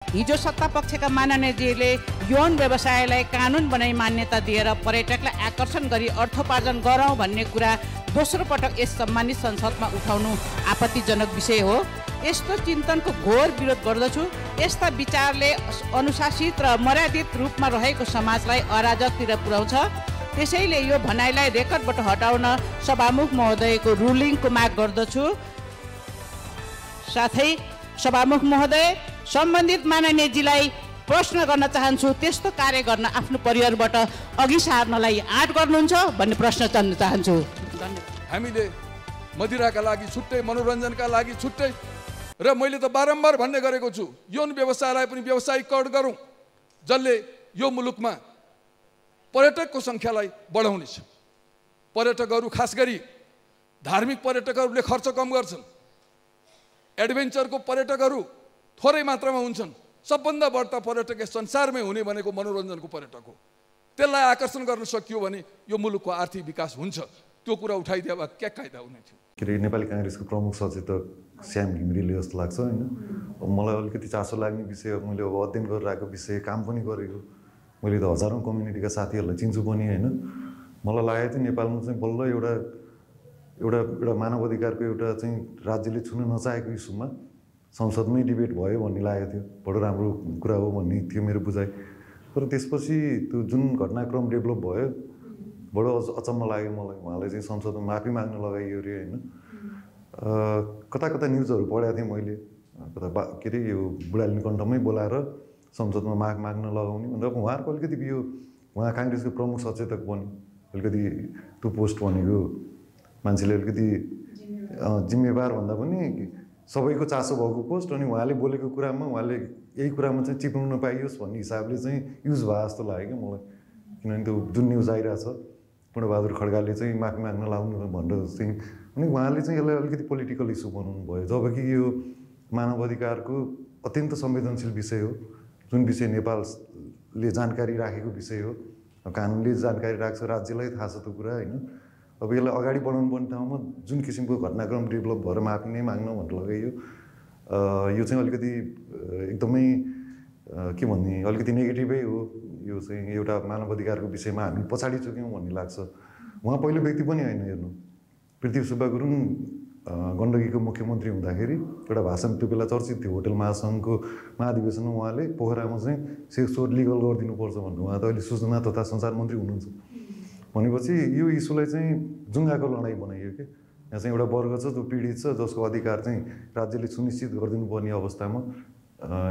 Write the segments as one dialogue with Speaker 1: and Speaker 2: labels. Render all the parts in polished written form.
Speaker 1: हिजो सत्तापक्षका माननीयजीले यौन व्यवसायलाई कानुन बनाई मान्यता दिएर पर्यटकलाई आकर्षण गरी अर्थोपार्जन गरौँ भन्ने कुरा दोस्रो पटक यस सम्मानित संसदमा उठाउनु आपत्तिजनक विषय हो। यस्तो चिन्तनको घोर विरोध गर्दछु। यस्ता विचारले अनुशासित र मर्यादित रूपमा रहेको समाजलाई अराजकतिर पुर्याउँछ। त्यसैले यो भनाइलाई रेकर्डबाट हटाउन सभामुख महोदयको रुलिङको माग गर्दछु। साथै सभामुख महोदय, सम्बन्धित माननीयजीलाई प्रश्न गर्न चाहन्छु, त्यस्तो कार्य गर्न आफ्नो परिवारबाट अघि सार्नलाई आँट गर्नुहुन्छ भन्ने प्रश्न गर्न चाहन्छु।
Speaker 2: हामीले मदिराका लागि छुट्टै, मनोरञ्जनका लागि छुट्टै, र मैले त बारम्बार भन्ने गरेको छु, यौन व्यवसायलाई पनि व्यावसायिकरण गरौँ, जसले यो मुलुकमा पर्यटकको सङ्ख्यालाई बढाउनेछ। पर्यटकहरू, खास गरी धार्मिक पर्यटकहरूले खर्च कम गर्छन्। एडभेन्चरको पर्यटकहरू थोरै मात्रामा हुन्छन्। सबभन्दा बढ्ता पर्यटक यस संसारमै हुने भनेको मनोरञ्जनको पर्यटक हो। त्यसलाई आकर्षण गर्न सकियो भने यो मुलुकको आर्थिक विकास हुन्छ। त्यो कुरा उठाइदिए भए क्या कायदा हुने थियो।
Speaker 3: के अरे नेपाली काङ्ग्रेसको प्रमुख सचेतक श्याम घिमिरेले जस्तो लाग्छ होइन। मलाई अलिकति चासो लाग्ने विषय, मैले अब अध्ययन गरिरहेको विषय, काम पनि गरेको, मैले त हजारौँ कम्युनिटीका साथीहरूलाई चिन्छु पनि होइन। मलाई लागेको थियो नेपालमा चाहिँ बल्ल एउटा मानव अधिकारको एउटा चाहिँ राज्यले छुन नचाहेको इस्युमा संसदमै डिबेट भयो भन्ने लागेको थियो। बडो राम्रो कुरा हो भन्ने थियो मेरो बुझाइ। तर त्यसपछि त्यो जुन घटनाक्रम डेभलप भयो, बडो अचम्म लाग्यो मलाई। उहाँले चाहिँ संसदमा माफी माग्न लगाइयो अरे होइन। कता कता न्युजहरू पढेको थिएँ मैले, कता के अरे यो बुढालिनी कण्ठमै बोलाएर संसदमा माग्न लगाउने भनेर। उहाँहरूको अलिकति यो, उहाँ काङ्ग्रेसको प्रमुख सचेतक पनि, अलिकति त्यो पोस्ट भनेको मान्छेले अलिकति जिम्मेवार भन्दा पनि सबैको चासो भएको पोस्ट, अनि उहाँले बोलेको कुरामा, उहाँले यही कुरामा चाहिँ चिप्नु नपाइयोस् भन्ने हिसाबले चाहिँ युज भयो जस्तो लाग्यो क्या मलाई। किनभने त्यो जुन न्युज आइरहेछ, पूर्णबहादुर खड्गाले चाहिँ माफी माग्न लाउनु भनेर चाहिँ, अनि उहाँले चाहिँ यसलाई अलिकति पोलिटिकल इस्यु बनाउनु भयो। जबकि यो मानव अधिकारको अत्यन्त संवेदनशील विषय हो, जुन विषय नेपालले जानकारी राखेको विषय हो। कानुनले जानकारी राख्छ, राज्यलाई थाहा छ त्यो कुरा होइन। अब यसलाई अगाडि बढाउनु पर्ने ठाउँमा जुन किसिमको घटनाक्रम डेभलप भएर माफी नै माग्न भनेर लगाइयो, यो चाहिँ अलिकति एकदमै के भन्ने, अलिकति नेगेटिभै हो। यो चाहिँ एउटा मानव अधिकारको विषयमा हामी पछाडि चुक्यौँ भन्ने लाग्छ। उहाँ पहिलो व्यक्ति पनि होइन हेर्नु, पृथ्वी सुब्बा गुरुङ गण्डकीको मुख्यमन्त्री हुँदाखेरि एउटा भाषण त्यो बेला चर्चित थियो, होटल महासङ्घको महाधिवेशनमा उहाँले पोखरामा चाहिँ सेक्स वर्क लिगल गरिदिनुपर्छ भनेर। उहाँ त अहिले सूचना तथा सञ्चार मन्त्री हुनुहुन्छ भनेपछि यो इस्युलाई चाहिँ जुङ्गाको लडाइँ बनाइयो कि। यहाँ चाहिँ एउटा वर्ग छ जो पीडित छ, जसको अधिकार चाहिँ राज्यले सुनिश्चित गरिदिनुपर्ने अवस्थामा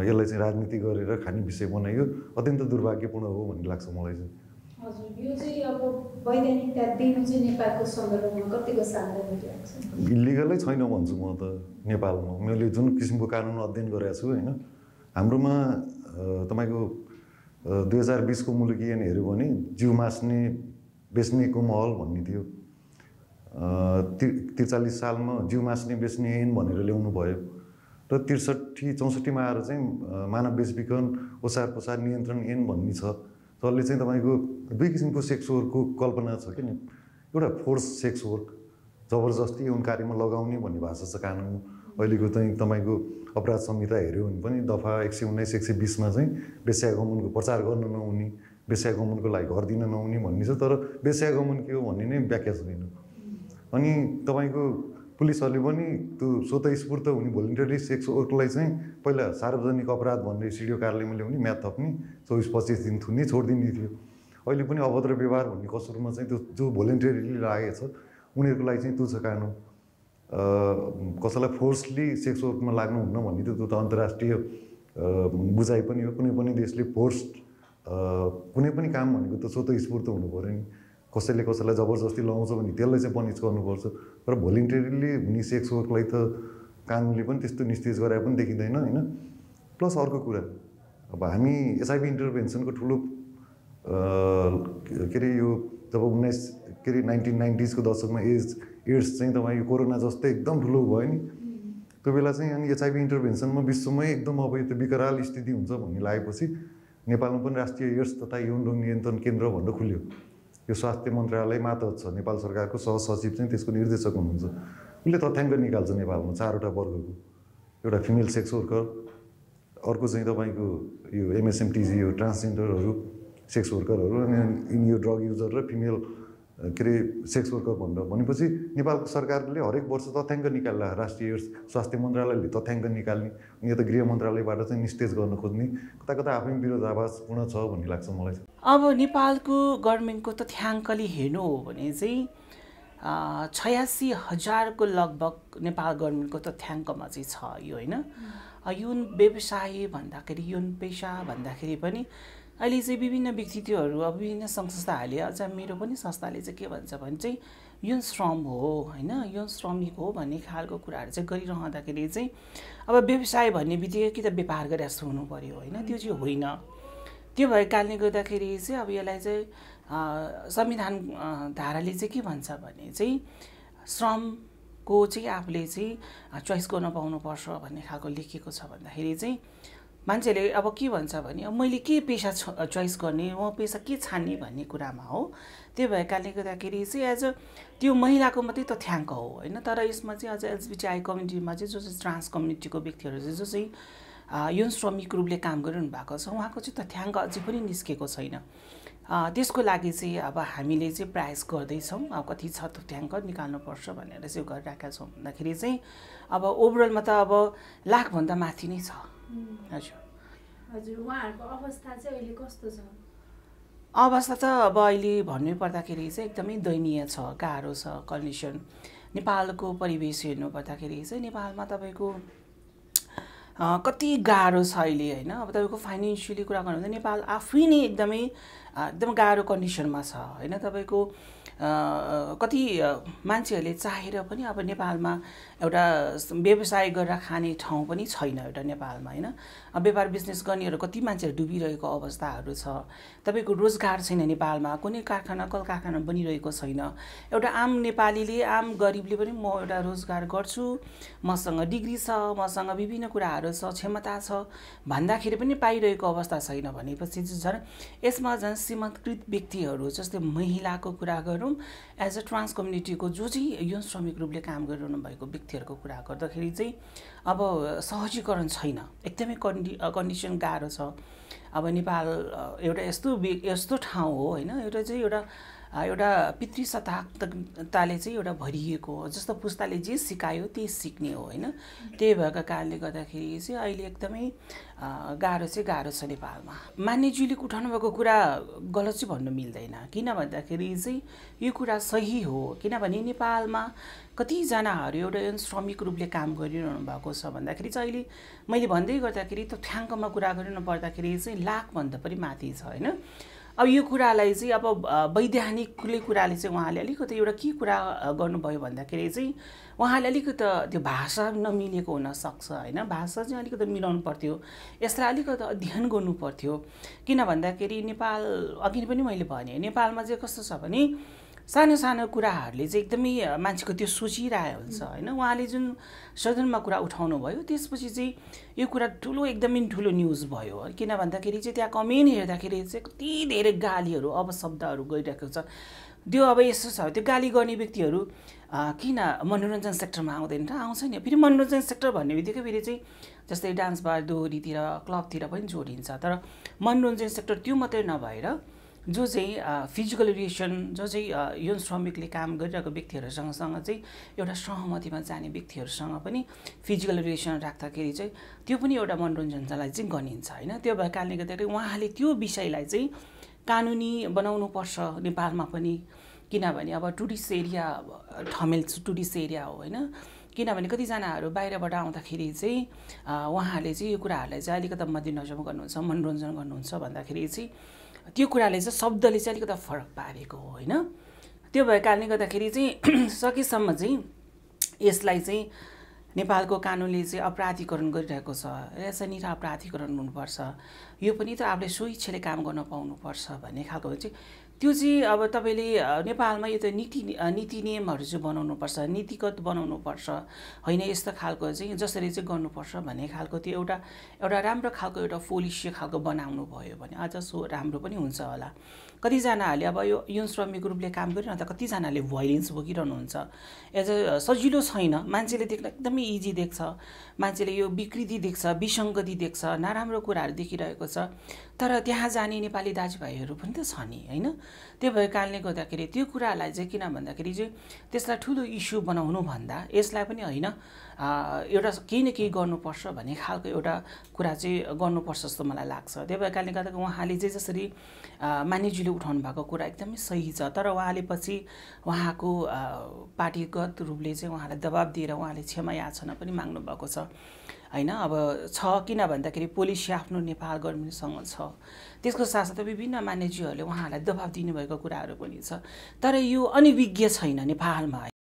Speaker 3: यसलाई चाहिँ राजनीति गरेर खाने विषय बनाइयो। अत्यन्त दुर्भाग्यपूर्ण हो भन्ने लाग्छ मलाई चाहिँ।
Speaker 4: हजुर, यो चाहिँ अब वैधानिकता दिनु चाहिँ नेपालको सन्दर्भमा कतिको सान्दर्भिक लाग्छ?
Speaker 3: इलिगलै छैन भन्छु म त नेपालमा। मैले जुन किसिमको कानुन अध्ययन गरेको छु होइन, हाम्रोमा तपाईँको 2020को मुलुकी ऐन हेऱ्यो भने जिउ मास्ने बेच्नेको महल भन्ने थियो। 43 सालमा जिउ मास्ने बेच्ने ऐन भनेर ल्याउनु भयो र 63-64मा आएर चाहिँ मानव बेचबिखन ओसार पसार नियन्त्रण ऐन भन्ने छ, जसले चाहिँ तपाईँको दुई किसिमको सेक्स वर्कको कल्पना छ कि। एउटा फोर्स सेक्स वर्क, जबरजस्ती यौन कार्यमा लगाउने भन्ने भाषा छ कानुनमा। अहिलेको चाहिँ तपाईँको अपराध संहिता हेऱ्यो भने पनि दफा 119, 120मा चाहिँ वेश्यागमनको प्रचार गर्न नहुने, वेश्यागमनको लागि घर दिन नहुने भन्ने छ। तर वेश्यागमन के हो भन्ने नै व्याख्या छैन। अनि तपाईँको पुलिसहरूले पनि त्यो स्वतःस्फूर्त हुने भोलिन्टरी सेक्स वर्कलाई चाहिँ पहिला सार्वजनिक अपराध भनेर सिडिओ कार्यालयमा ल्याउने, म्याद थप्ने, 24-25 दिन थुन्ने, छोडिदिने थियो। अहिले पनि अभद्र व्यवहार भन्ने कसुरमा चाहिँ त्यो जो भोलिन्टरीली लागेको छ उनीहरूको लागि चाहिँ त्यो छ कानुन। कसैलाई फोर्सली सेक्स वर्कमा लाग्नुहुन्न भन्ने त्यो त अन्तर्राष्ट्रिय बुझाइ पनि हो। कुनै पनि देशले फोर्स कुनै पनि काम भनेको त स्वतःस्फूर्त हुनु पऱ्यो नि। कसैले कसैलाई जबरजस्ती लगाउँछ भने त्यसलाई चाहिँ पनिस गर्नुपर्छ। तर भोलिन्टरीली हुने सेक्स वर्कलाई त कानुनले पनि त्यस्तो निस्तेज गराए पनि देखिँदैन होइन। प्लस अर्को कुरा, अब हामी एचआइभी इन्टरभेन्सनको ठुलो के अरे यो जब 1990s को दशकमा एड्स चाहिँ तपाईँको कोरोना जस्तै एकदम ठुलो भयो नि, त्यो बेला चाहिँ अनि एचआइभी इन्टरभेन्सनमा विश्वमै एकदम अब यो त विकराल स्थिति हुन्छ भन्ने लागेपछि नेपालमा पनि राष्ट्रिय एड्स तथा यौन रोग नियन्त्रण केन्द्र भनेर खुल्यो। यो स्वास्थ्य मन्त्रालय मातहत छ, नेपाल सरकारको सहसचिव चाहिँ त्यसको निर्देशक हुनुहुन्छ। उसले तथ्याङ्क निकाल्छ नेपालमा 4वटा वर्गको, एउटा फिमेल सेक्स वर्कर, अर्को चाहिँ तपाईँको यो MSMTG यो ट्रान्सजेन्डरहरू सेक्स वर्करहरू अनि यो ड्रग युजर र फिमेल के अरे सेक्स वर्कर भनेपछि नेपालको सरकारले हरेक वर्ष तथ्याङ्क निकाल्ला राष्ट्रिय स्वास्थ्य मन्त्रालयले तथ्याङ्क निकाल्ने अनि यो त गृह मन्त्रालयबाट चाहिँ निस्तेज गर्न खोज्ने कता कता आफै विरोधाभासपूर्ण छ भन्ने लाग्छ मलाई।
Speaker 5: अब नेपालको गभर्मेन्टको तथ्याङ्कले हेर्नु हो भने चाहिँ 86,000 को लगभग नेपाल गभर्मेन्टको तथ्याङ्कमा चाहिँ छ यो होइन। यौन व्यवसाय भन्दाखेरि यौन पेसा भन्दाखेरि पनि अहिले चाहिँ विभिन्न व्यक्तित्वहरू अब विभिन्न संस्थाहरूले अझ मेरो पनि संस्थाले चाहिँ के भन्छ भने चाहिँ यौन श्रम हो होइन यौन श्रमिक हो भन्ने खालको कुराहरू चाहिँ गरिरहँदाखेरि चाहिँ अब व्यवसाय भन्ने बित्तिकै कि त व्यापार गरे जस्तो हुनु पर्यो होइन त्यो चाहिँ होइन। त्यो भएको कारणले गर्दाखेरि चाहिँ अब यसलाई चाहिँ संविधान धाराले चाहिँ के भन्छ भने चाहिँ श्रमको चाहिँ आफूले चाहिँ चोइस गर्न पाउनुपर्छ भन्ने खालको लेखिएको छ भन्दाखेरि चाहिँ मान्छेले अब के भन्छ भने अब मैले के पेसा चोइस गर्ने म पेसा के छान्ने भन्ने कुरामा हो। त्यो भएको कारणले गर्दाखेरि चाहिँ एज अ त्यो महिलाको मात्रै तथ्याङ्क हो होइन। तर यसमा चाहिँ अझ LGBTI कम्युनिटीमा चाहिँ जो चाहिँ ट्रान्स कम्युनिटीको व्यक्तिहरू चाहिँ जो चाहिँ यौन श्रमिक रूपले काम गरिरहनु भएको छ उहाँको चाहिँ तथ्याङ्क अझै पनि निस्केको छैन। त्यसको लागि चाहिँ अब हामीले चाहिँ प्रयास गर्दैछौँ अब कति छ तथ्याङ्क निकाल्नुपर्छ भनेर चाहिँ गरिरहेका छौँ भन्दाखेरि चाहिँ अब ओभरअलमा त अब लाखभन्दा माथि नै छ।
Speaker 4: हजुर उहाँहरूको अवस्था चाहिँ अहिले कस्तो छ?
Speaker 5: अवस्था त अब अहिले भन्नु पर्दाखेरि चाहिँ एकदमै दयनीय छ गाह्रो छ कन्डिसन। नेपालको परिवेश हेर्नु पर्दाखेरि चाहिँ नेपालमा तपाईँको कति गाह्रो छ अहिले होइन। अब तपाईँको फाइनेन्सियली कुरा गर्नु भने नेपाल आफै नै एकदम गाह्रो कन्डिसनमा छ होइन। तपाईँको कति मान्छेहरूले चाहेर पनि अब नेपालमा एउटा व्यवसाय गरेर खाने ठाउँ पनि छैन एउटा नेपालमा होइन। व्यापार बिजनेस गर्नेहरू कति मान्छेहरू डुबिरहेको अवस्थाहरू छ। तपाईँको रोजगार छैन नेपालमा, कुनै कारखाना कल कारखाना बनिरहेको छैन। एउटा आम नेपालीले आम गरिबले पनि म एउटा रोजगार गर्छु, मसँग डिग्री छ, मसँग विभिन्न कुराहरू छ, क्षमता छ भन्दाखेरि पनि पाइरहेको अवस्था छैन भनेपछि झन् यसमा झन् सीमान्तकृत व्यक्तिहरू जस्तै महिलाको कुरा गरौँ एज अ ट्रान्स कम्युनिटीको जो चाहिँ यौन श्रमिक रूपले काम गरिरहनु भएको व्यक्तिहरूको कुरा गर्दाखेरि चाहिँ अब सहजीकरण छैन, एकदमै कन्डिसन गाह्रो छ। अब नेपाल एउटा यस्तो ठाउँ हो होइन, एउटा पितृसत्ताकताले चाहिँ एउटा भरिएको हो। जस्तो पुस्ताले जे सिकायो त्यही सिक्ने हो होइन। त्यही भएको कारणले गर्दाखेरि चाहिँ अहिले एकदमै गाह्रो छ नेपालमा। मान्यज्यूले उठाउनु भएको कुरा गलत चाहिँ भन्नु मिल्दैन, किन भन्दाखेरि चाहिँ यो कुरा सही हो। किनभने नेपालमा कतिजनाहरू एउटा श्रमिक रूपले काम गरिरहनु भएको छ भन्दाखेरि चाहिँ अहिले मैले भन्दै गर्दाखेरि तथ्याङ्कमा कुरा गरिनु पर्दाखेरि चाहिँ लाखभन्दा पनि माथि छ होइन। अब यो कुरालाई चाहिँ अब वैधानिकले कुराले चाहिँ उहाँले अलिकति एउटा के कुरा गर्नुभयो भन्दाखेरि चाहिँ उहाँले अलिकति त्यो भाषा नमिलेको हुनसक्छ होइन। भाषा चाहिँ अलिकति मिलाउनु पर्थ्यो, यसलाई अलिकति अध्ययन गर्नु पर्थ्यो। किन भन्दाखेरि नेपाल अघि पनि मैले भने नेपालमा चाहिँ कस्तो छ भने सानो सानो कुराहरूले चाहिँ एकदमै मान्छेको त्यो सोचिरहेको हुन्छ होइन। उहाँले जुन सदनमा कुरा उठाउनु भयो त्यसपछि चाहिँ यो कुरा एकदमै ठुलो न्युज भयो। किन भन्दाखेरि चाहिँ त्यहाँ कमेन्ट हेर्दाखेरि चाहिँ कति धेरै गालीहरू अपशब्दहरू गइरहेको छ। त्यो अब यस्तो छ, त्यो गाली गर्ने व्यक्तिहरू किन मनोरञ्जन सेक्टरमा आउँदैन र आउँछ नि। फेरि मनोरञ्जन सेक्टर भन्ने बित्तिकै फेरि चाहिँ जस्तै डान्स बार दोहोरीतिर क्लबतिर पनि जोडिन्छ। तर मनोरञ्जन सेक्टर त्यो मात्रै नभएर जो चाहिँ फिजिकल रिलेसन जो चाहिँ यौन श्रमिकले काम गरिरहेको व्यक्तिहरूसँग चाहिँ एउटा सहमतिमा जाने व्यक्तिहरूसँग पनि फिजिकल रिलेसन राख्दाखेरि चाहिँ त्यो पनि एउटा मनोरञ्जनलाई चाहिँ गनिन्छ होइन। त्यो भएको कारणले गर्दाखेरि उहाँले त्यो विषयलाई चाहिँ कानुनी बनाउनुपर्छ नेपालमा पनि। किनभने अब tourist area Thamel tourist area हो होइन। किनभने कतिजनाहरू बाहिरबाट आउँदाखेरि चाहिँ उहाँहरूले चाहिँ यो कुराहरूलाई चाहिँ अलिकति मध्यनजर गर्नुहुन्छ, मनोरञ्जन गर्नुहुन्छ भन्दाखेरि चाहिँ त्यो कुराले चाहिँ शब्दले चाहिँ अलिकति फरक पारेको हो होइन। त्यो भएको कारणले गर्दाखेरि चाहिँ सकेसम्म चाहिँ यसलाई चाहिँ नेपालको कानुनले चाहिँ अपराधीकरण गरिरहेको छ। यसरी अपराधीकरण हुनुपर्छ, यो पनि त आफूले स्वेच्छाले काम गर्न पाउनुपर्छ भन्ने खालको चाहिँ त्यो चाहिँ अब तपाईँले नेपालमा यो त नीति नियमहरू चाहिँ बनाउनुपर्छ, नीतिगत बनाउनुपर्छ होइन, यस्तो खालको चाहिँ जसरी चाहिँ गर्नुपर्छ भन्ने खालको त्यो एउटा राम्रो खालको एउटा पोलिसी खालको बनाउनु भयो भने अझ राम्रो पनि हुन्छ होला। कतिजनाहरूले अब यो यौन श्रमिक रूपले काम गरिरहँदा कतिजनाले भोइलेन्स भोगिरहनुहुन्छ, सजिलो छैन, मान्छेले देख्न एकदमै इजी देख्छ, मान्छेले यो विकृति देख्छ, विसङ्गति देख्छ, नराम्रो कुराहरू देखिरहेको छ, तर त्यहाँ जाने नेपाली दाजुभाइहरू पनि त छ नि होइन। त्यो भएको कारणले गर्दाखेरि त्यो कुरालाई चाहिँ किन भन्दाखेरि चाहिँ त्यसलाई ठुलो इस्यु बनाउनु भन्दा यसलाई पनि होइन एउटा केही न केही गर्नुपर्छ भन्ने खालको एउटा कुरा चाहिँ गर्नुपर्छ जस्तो मलाई लाग्छ। त्यो भएको कारणले गर्दा उहाँले चाहिँ जसरी मानिसजीले उठाउनु भएको कुरा एकदमै सही छ, तर उहाँले पछि उहाँको पार्टीगत रूपले चाहिँ उहाँलाई दबाब दिएर उहाँले क्षमा याचना पनि माग्नु भएको छ होइन। अब छ किन भन्दाखेरि पोलिसी आफ्नो नेपाल गभर्मेन्टसँग छ, त्यसको साथसाथै विभिन्न मानिसहरूले उहाँहरूलाई दबाब दिनुभएको कुराहरू पनि छ, तर यो अनभिज्ञ छैन नेपालमा।